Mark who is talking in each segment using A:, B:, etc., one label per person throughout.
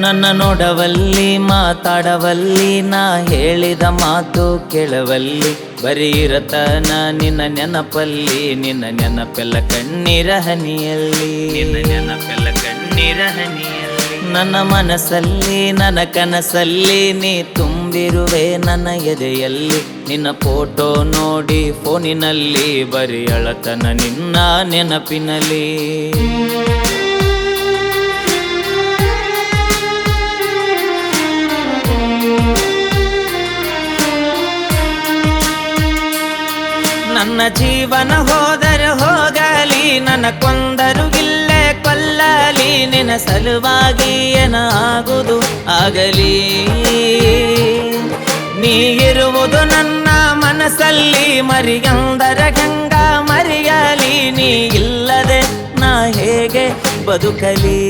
A: ನನ್ನ ನೋಡವಲ್ಲಿ ಮಾತಾಡವಲ್ಲಿ ನಾ ಹೇಳಿದ ಮಾತು ಕೇಳವಲ್ಲಿ ಬರೀ ಇರತನ ನಿನ್ನ ನೆನಪಲ್ಲಿ ನಿನ್ನ ನೆನಪೆಲ್ಲ ಕಣ್ಣೀರ ಹನಿಯಲ್ಲಿ ನಿನ್ನ ನೆನಪೆಲ್ಲ ಕಣ್ಣೀರ ಹನಿಯಲ್ಲಿ ನನ್ನ ಮನಸ್ಸಲ್ಲಿ ನನ್ನ ಕನಸಲ್ಲಿ ನೀ ತುಂಬಿರುವೆ ನನ್ನ ಎದೆಯಲ್ಲಿ ನಿನ್ನ ಫೋಟೋ ನೋಡಿ ಫೋನಿನಲ್ಲಿ ಬರೀ ಅಳತನ ನಿನ್ನ ನೆನಪಿನಲ್ಲಿ ನನ್ನ ಜೀವನ ಹೋದರೆ ಹೋಗಲಿ ನನ್ನ ಕೊಂದರು ಇಲ್ಲೇ ಕೊಲ್ಲಲಿ ನಿನ್ನ ಸಲುವಾಗಿ ಏನಾಗುವುದು ಆಗಲಿ ನೀ ಇರುವುದು ನನ್ನ ಮನಸ್ಸಲ್ಲಿ ಮರಿಯಂದರ ಗಂಗ ಮರೆಯಲಿ ನೀ ಇಲ್ಲದೆ ನಾ ಹೇಗೆ ಬದುಕಲಿ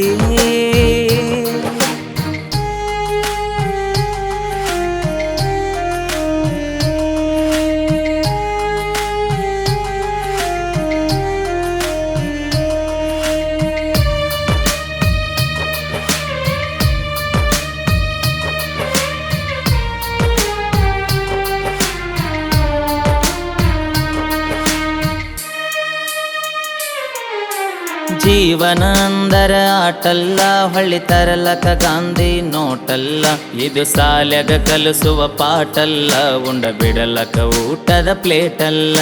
A: ಜೀವನ ಅಂದರ ಆಟಲ್ಲ ಹೊಳ್ಳಿ ತರಲಕ ಗಾಂಧಿ ನೋಟಲ್ಲ ಇದು ಸಾಲ್ಯಾಗ ಕಲಿಸುವ ಪಾಠಲ್ಲ ಉಂಡ ಬಿಡಲಕ ಊಟದ ಪ್ಲೇಟಲ್ಲ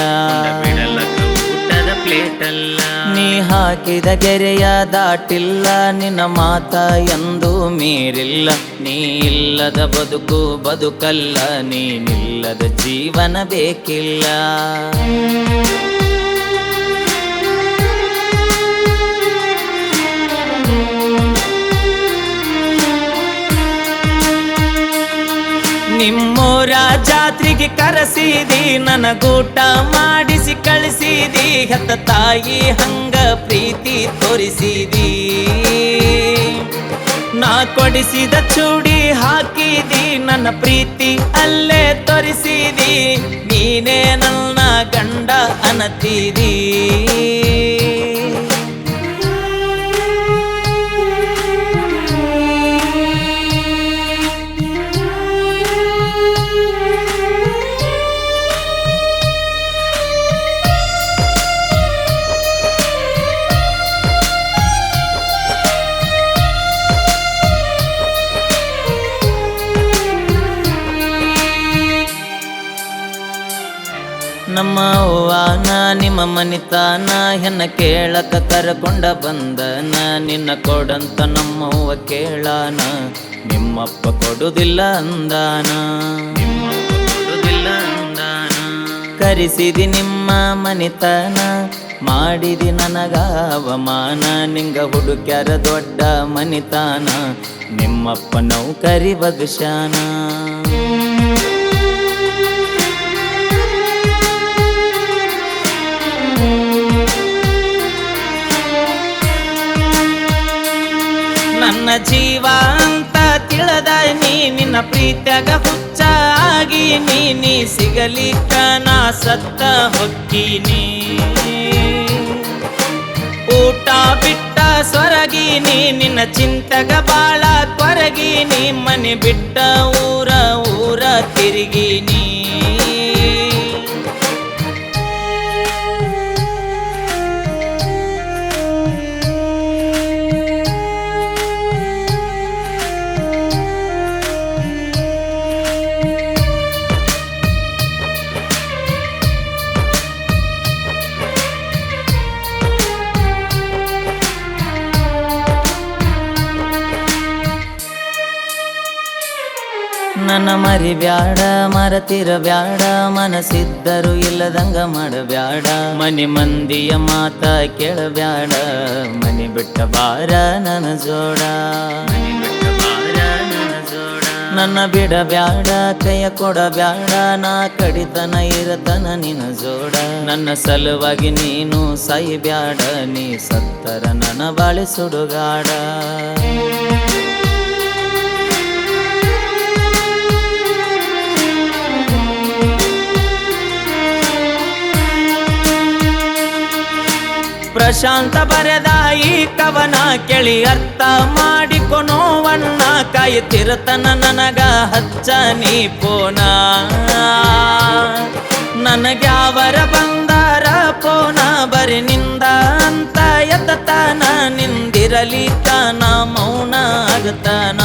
A: ಬಿಡಲಕ ಊಟದ ಪ್ಲೇಟಲ್ಲ ನೀ ಹಾಕಿದ ಗೆರೆಯ ದಾಟಿಲ್ಲ ನಿನ್ನ ಮಾತ ಎಂದು ಮೀರಿಲ್ಲ ನೀ ಇಲ್ಲದ ಬದುಕು ಬದುಕಲ್ಲ ನೀನಿಲ್ಲದ ಜೀವನ ಬೇಕಿಲ್ಲ ನಿಮ್ಮೂರ ಜಾತ್ರೆಗೆ ಕರೆಸಿದಿ ನನಗೂಟ ಮಾಡಿಸಿ ಕಳಿಸಿದಿ ಹೆತ್ತ ತಾಯಿ ಹಂಗ ಪ್ರೀತಿ ತೋರಿಸಿದಿ ನಾ ಕೊಡಿಸಿದ ಚೂಡಿ ಹಾಕಿದಿ ನನ್ನ ಪ್ರೀತಿ ಅಲ್ಲೇ ತೋರಿಸಿದಿ ನೀನೇ ನನ್ನ ಗಂಡ ಅನ್ನತಿದಿ ನಮ್ಮ ಅವ್ವಾನ ನಿಮ್ಮ ಮನಿತಾನ ಹೆಣ್ಣ ಕೇಳಕ ಕರಕೊಂಡ ಬಂದನ ನಿನ್ನ ಕೊಡಂತ ನಮ್ಮವ್ವ ಕೇಳಾನ ನಿಮ್ಮಪ್ಪ ಕೊಡುದಿಲ್ಲ ಅಂದಾನ ನಿಮ್ಮಪ್ಪ ಕೊಡುದಿಲ್ಲ ಅಂದಾನ ಕರೆಸಿದಿ ನಿಮ್ಮ ಮನಿತಾನ ಮಾಡಿದಿ ನನಗ ಅವಮಾನ ನಿಂಗ ಹುಡುಕ್ಯಾರ ದೊಡ್ಡ ಮನಿತಾನ ನಿಮ್ಮಪ್ಪ ನೌಕರಿ ಬಗ್ಶಾನ ನನ್ನ ಜೀವ ಅಂತ ತಿಳಿದ ನೀ ನಿನ್ನ ಪ್ರೀತ್ಯಾಗ ಹುಚ್ಚ ಆಗಿ ನೀ ಸಿಗಲಿಕ್ಕ ನಾ ಸತ್ತ ಹೊಕ್ಕೀನಿ ಊಟ ಬಿಟ್ಟ ಸ್ವರಗೀನಿ ನಿನ್ನ ಚಿಂತೆಗ ಬಾಳ ಕೊರಗೀನಿ ಮನೆ ಬಿಟ್ಟ ಊರ ಊರ ತಿರುಗೀನಿ ನನ್ನ ಮರಿಬ್ಯಾಡ ಮರತಿರಬ್ಯಾಡ ಮನಸ್ಸಿದ್ದರು ಇಲ್ಲದಂಗ ಮಾಡಬ್ಯಾಡ ಮನೆ ಮಂದಿಯ ಮಾತ ಕೇಳಬ್ಯಾಡ ಮನೆ ಬಿಟ್ಟ ಬಾರ ನನ್ನ ಜೋಡ ನನ್ನ ಬಿಡಬ್ಯಾಡ ಕೈಯ ಕೊಡಬ್ಯಾಡ ನಾ ಕಡಿತನ ಇರತನ ನಿನ್ನ ಜೋಡ ನನ್ನ ಸಲುವಾಗಿ ನೀನು ಸಾಯಿಬ್ಯಾಡ ನೀ ಸತ್ತರ ನನ್ನ ಬಾಳೆ ಸುಡುಗಾಡ ಪ್ರಶಾಂತ ಬರೆದ ಈ ಕವನ ಕೇಳಿ ಅರ್ಥ ಮಾಡಿಕೊ ನೋವನ್ನ ಕಾಯುತ್ತಿರತನ ನನಗ ಹಚ್ಚ ನೀ ಪೋನ ನನಗ್ಯಾವರ ಬಂದಾರ ಪೋನ ಬರಿ ನಿಂದ ಅಂತ ಎತ್ತತನ ನಿಂದಿರಲಿ ತಾನ ಮೌನ ಆಗತನ